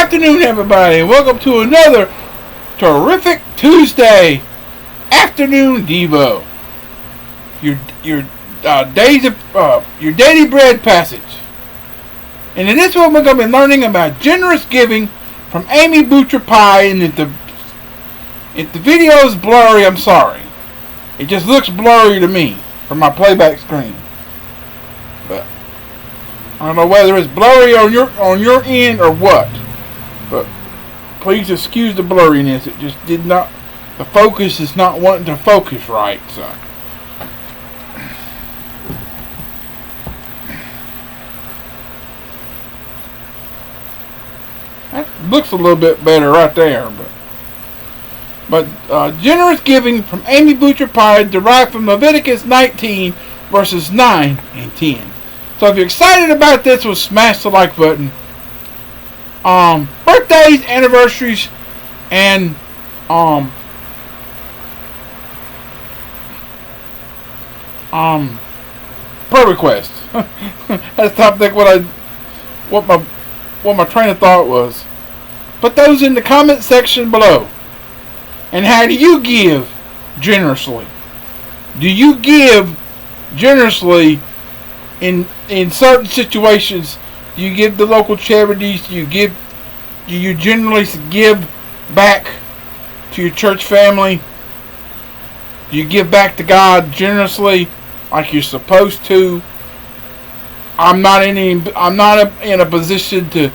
afternoon, everybody, and welcome to another terrific Tuesday afternoon Devo. Your Daily Bread passage. And in this one, we're going to be learning about generous giving from Amy Butcher Pie. And if the video is blurry, I'm sorry. It just looks blurry to me from my playback screen. But I don't know whether it's blurry on your end or what. But please excuse the blurriness. It just did not. The focus is not wanting to focus right. So. That looks a little bit better right there. But generous giving from Amy Butcher Pie derived from Leviticus 19 verses 9 and 10. So if you're excited about this, we'll smash the like button. Birthdays, anniversaries, and prayer requests. That's top think what my train of thought was. Put those in the comment section below. And how do you give generously? Do you give generously in certain situations? Do you give to local charities? Do you generally give back to your church family? Do you give back to God generously like you're supposed to? I'm not in a position to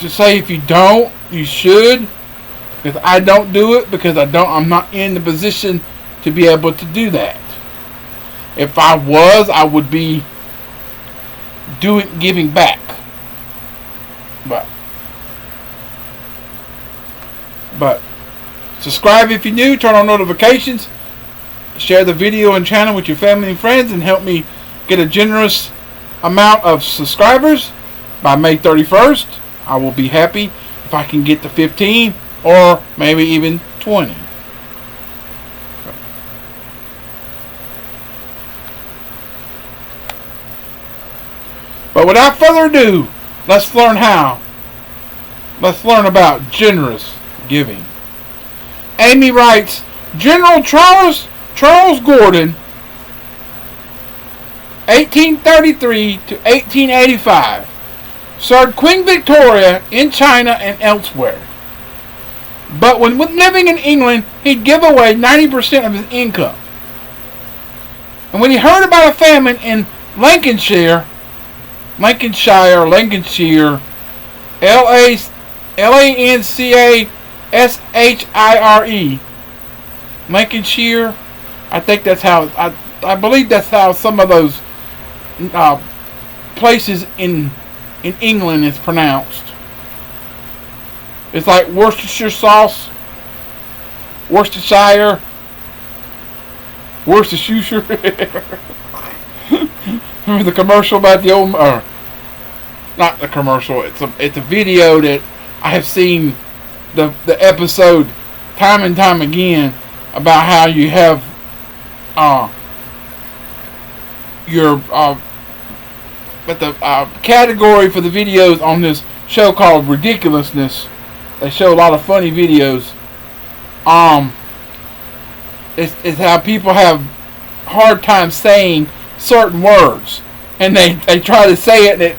say if you don't, you should. Because I don't do it because I'm not in the position to be able to do that. If I was, I would be giving back. But subscribe if you're new, turn on notifications, share the video and channel with your family and friends, and help me get a generous amount of subscribers by May 31st. I will be happy if I can get to 15 or maybe even 20. But without further ado, let's learn how. Let's learn about generous giving. Amy writes, General Charles Gordon, 1833 to 1885, served Queen Victoria in China and elsewhere. But when living in England, he'd give away 90% of his income. And when he heard about a famine in Lancashire, Lancashire, Lancashire, Lancashire, I think that's how, I believe that's how some of those places in England is pronounced. It's like Worcestershire sauce, Worcestershire. Remember the commercial about the old, not the commercial. It's a video that I have seen the episode time and time again about how you have but the category for the videos on this show called Ridiculousness. They show a lot of funny videos. It's how people have hard time saying certain words, and they try to say it, and it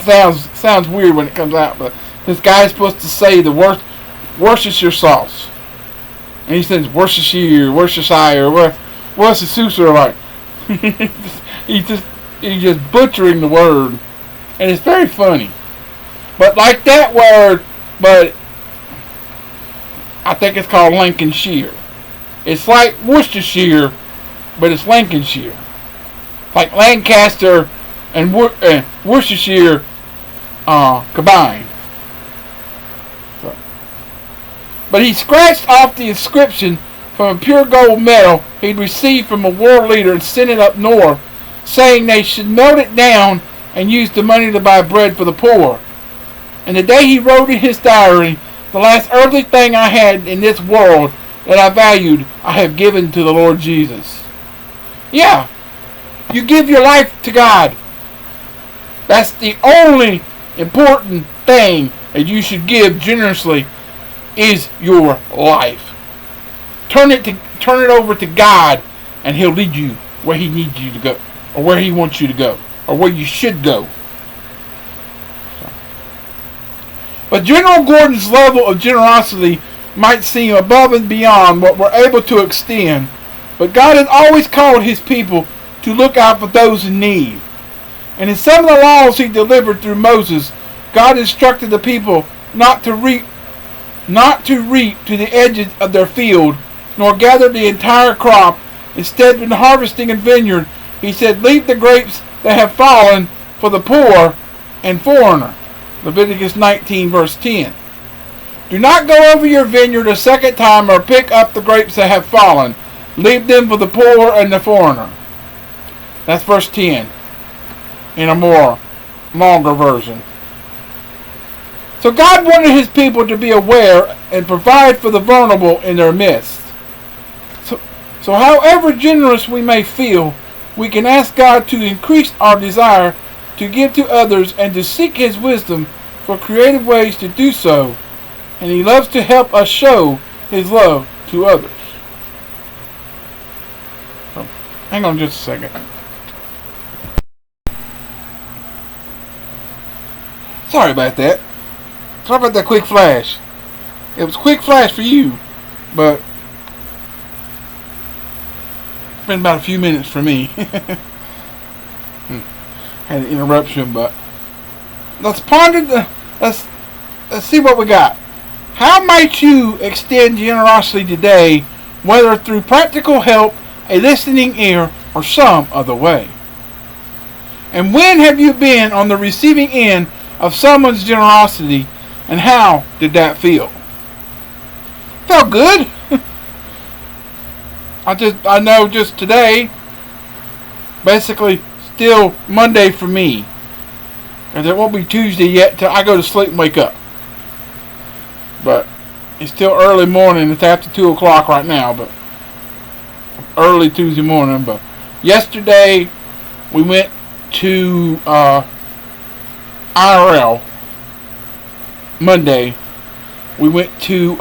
sounds weird when it comes out. But this guy's supposed to say the Worcestershire sauce, and he says Worcestershire, like he's just butchering the word, and it's very funny. But like that word, but I think it's called Lancashire. It's like Worcestershire, but it's Lancashire. Like Lancaster and Worcestershire combined. So. But he scratched off the inscription from a pure gold medal he'd received from a world leader and sent it up north, saying they should melt it down and use the money to buy bread for the poor. And the day he wrote in his diary, the last earthly thing I had in this world that I valued, I have given to the Lord Jesus. Yeah, you give your life to God. That's the only important thing that you should give generously is your life. Turn it over to God, and He'll lead you where He needs you to go, or where He wants you to go, or where you should go. But General Gordon's level of generosity might seem above and beyond what we're able to extend, but God has always called His people to look out for those in need. And in some of the laws He delivered through Moses, God instructed the people not to reap to the edges of their field, nor gather the entire crop. Instead, when harvesting a vineyard, He said, "Leave the grapes that have fallen for the poor and foreigner." Leviticus 19 verse 10. Do not go over your vineyard a second time or pick up the grapes that have fallen. Leave them for the poor and the foreigner. That's verse 10 in a more longer version. So God wanted His people to be aware and provide for the vulnerable in their midst. So however generous we may feel, we can ask God to increase our desire to give to others and to seek His wisdom for creative ways to do so. And He loves to help us show His love to others. So, hang on just a second. Sorry about that. Sorry about that quick flash. It was a quick flash for you, but it's been about a few minutes for me. Had an interruption, but let's see what we got. How might you extend generosity today, whether through practical help, a listening ear, or some other way? And when have you been on the receiving end of someone's generosity, and how did that feel? Felt good. I know just today, basically still Monday for me. And it won't be Tuesday yet till I go to sleep and wake up. But it's still early morning. It's after 2 o'clock right now, but early Tuesday morning. But yesterday we went to IRL. Monday we went to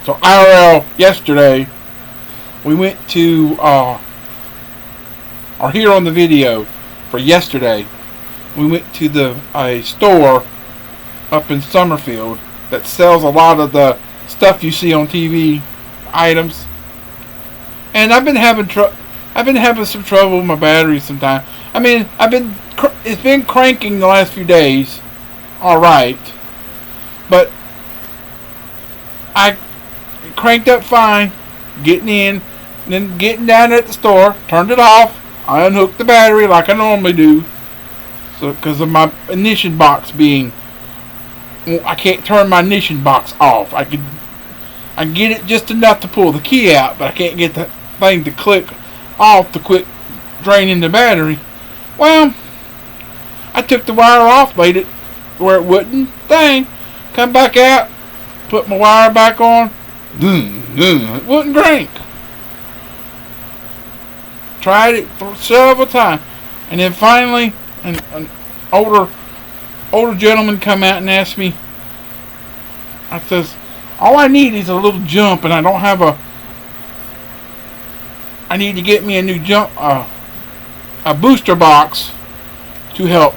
so IRL yesterday we went to or here on the video for yesterday we went to a store up in Summerfield that sells a lot of the stuff you see on TV items, and I've been having some trouble with my battery sometimes. I mean, it's been cranking the last few days, all right, but I cranked up fine, getting in, then getting down at the store, turned it off. I unhooked the battery like I normally do, so because of my ignition box being, I can't turn my ignition box off. I can get it just enough to pull the key out, but I can't get the thing to click off to quit draining the battery. Well, I took the wire off, laid it where it wouldn't thing, come back out, put my wire back on, it wouldn't crank. Tried it for several times, and then finally an older gentleman come out and asked me. I says, all I need is a little jump, and I don't have I need to get me a new jump, a booster box to help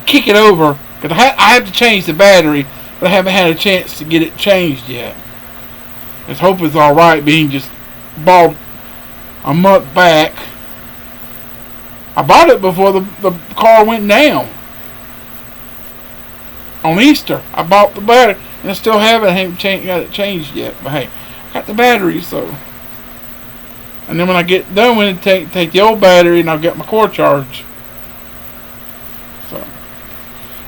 kick it over, because I have to change the battery, but I haven't had a chance to get it changed yet. Let's hope it's all right, being just bought a month back. I bought it before the car went down on Easter. I bought the battery, and I still haven't got it changed yet. But hey, I got the battery, so. And then when I get done with it, take the old battery, and I'll get my core charge. So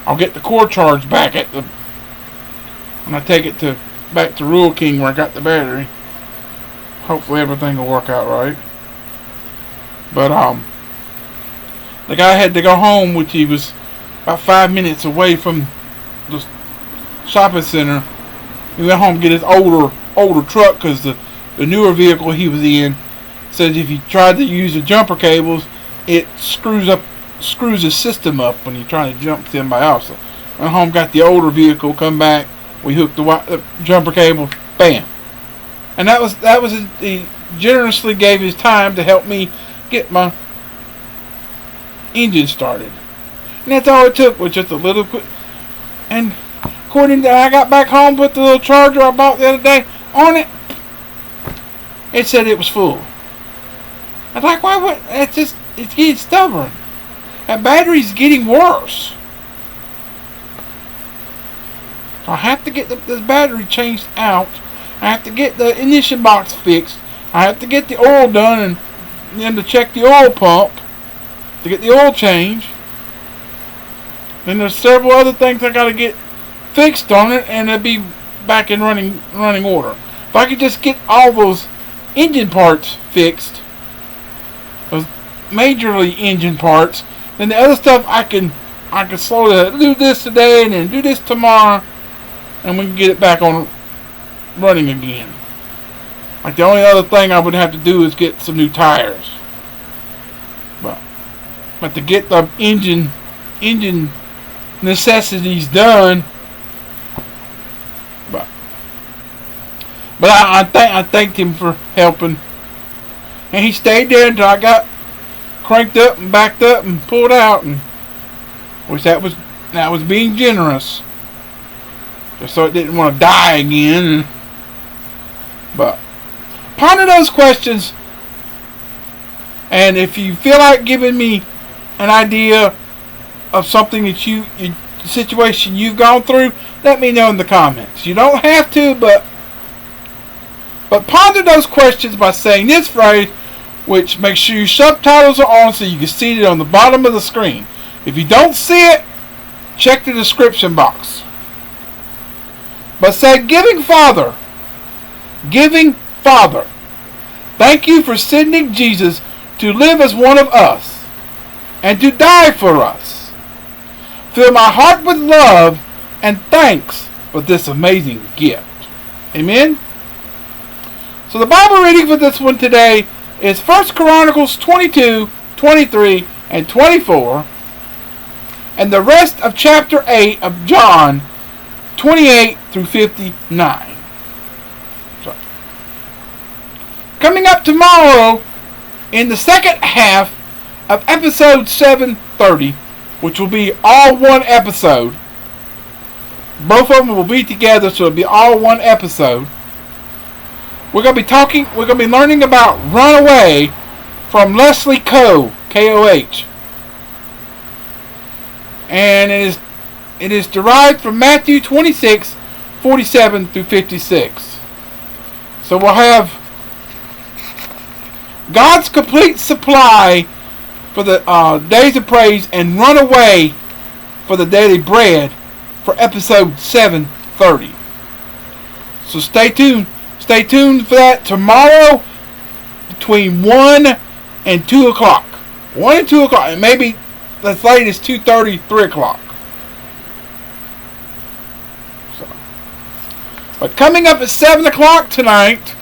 I'll get the core charge back when I take it back to Rural King where I got the battery. Hopefully everything will work out right. But the guy had to go home, which he was about 5 minutes away from the shopping center. He went home to get his older truck, because the newer vehicle he was in said if he tried to use the jumper cables, it screws the system up when you're trying to jump to somebody else. So went home, got the older vehicle, come back, we hooked the jumper cable, bam. And that was he generously gave his time to help me get my engine started. And that's all it took, was just a little quick. And according to, I got back home, put the little charger I bought the other day on it. It said it was full. I was like, why would, it's getting stubborn. That battery's getting worse. So I have to get this battery changed out. I have to get the ignition box fixed. I have to get the oil done, and then to check the oil pump to get the oil change. And there's several other things I got to get fixed on it, and it'll be back in running order. If I could just get all those engine parts fixed, those majorly engine parts, then the other stuff I can slowly do this today and then do this tomorrow, and we can get it back on running again. Like, the only other thing I would have to do is get some new tires. But to get the engine necessities done. But I thanked him for helping, and he stayed there until I got cranked up and backed up and pulled out, and which that was being generous, just so it didn't want to die again. But ponder those questions, and if you feel like giving me an idea of something that a situation you've gone through, let me know in the comments. You don't have to, but ponder those questions by saying this phrase, which makes sure your subtitles are on so you can see it on the bottom of the screen. If you don't see it, check the description box. But say, Giving Father, thank you for sending Jesus to live as one of us and to die for us. Fill my heart with love and thanks for this amazing gift. Amen. So the Bible reading for this one today is 1 Chronicles 22, 23, and 24, and the rest of chapter 8 of John 28 through 59. So, coming up tomorrow in the second half of episode 730, which will be all one episode. Both of them will be together, so it'll be all one episode. We're going to be learning about Runaway from Leslie Koh, K-O-H. And it is derived from Matthew 26, 47 through 56. So we'll have God's complete supply for the Days of Praise and Runaway for the Daily Bread for episode 730. So stay tuned. Stay tuned for that tomorrow between 1 and 2 o'clock. 1 and 2 o'clock. And maybe as late as 2:30, 3 o'clock. So. But coming up at 7 o'clock tonight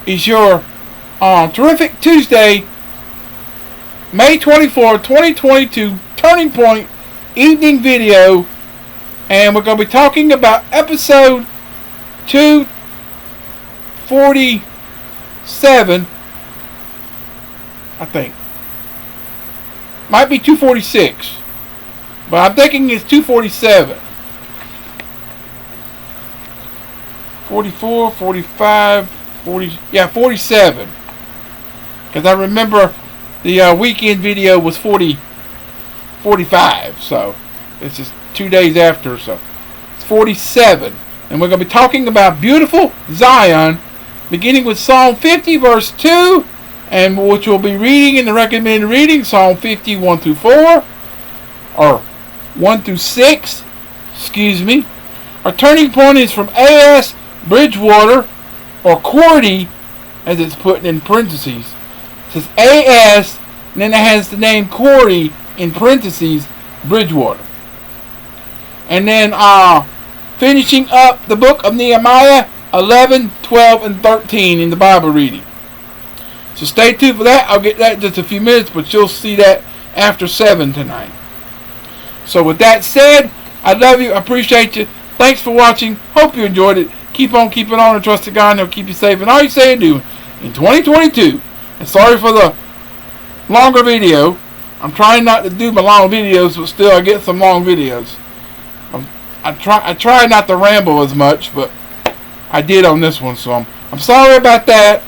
is your terrific Tuesday, May 24, 2022 Turning Point evening video. And we're going to be talking about episode 247, I think. Might be 246, but I'm thinking it's 247. 44, 45, 40, yeah, 47. Because I remember the weekend video was 45, so it's just 2 days after, so it's 47. And we're going to be talking about beautiful Zion, beginning with Psalm 50, verse 2, and which we'll be reading in the recommended reading, Psalm 50, 1 through 4, or 1 through 6, excuse me. Our turning point is from A.S. Bridgewater, or Cordy, as it's put in parentheses. It says A.S., and then it has the name Cordy in parentheses, Bridgewater. And then finishing up the book of Nehemiah 11, 12, and 13 in the Bible reading. So stay tuned for that. I'll get that in just a few minutes, but you'll see that after 7 tonight. So with that said, I love you. I appreciate you. Thanks for watching. Hope you enjoyed it. Keep on keeping on and trust in God, and He'll keep you safe in all you say and do in 2022. And sorry for the longer video. I'm trying not to do my long videos, but still I get some long videos. I try not to ramble as much, but I did on this one, so I'm sorry about that.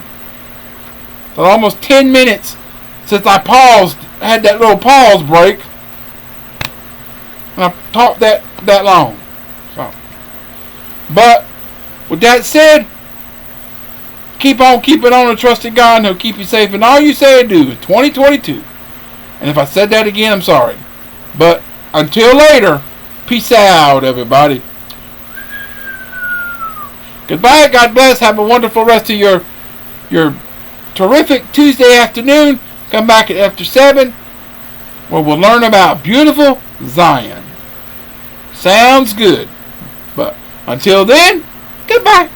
It's almost 10 minutes since I paused, had that little pause break, and I talked that long. So, but with that said, keep on keeping on and trusting God, and He'll keep you safe in all you say and do in 2022. And if I said that again, I'm sorry. But until later, peace out, everybody. Goodbye. God bless. Have a wonderful rest of your terrific Tuesday afternoon. Come back after 7, where we'll learn about beautiful Zion. Sounds good. But until then, goodbye.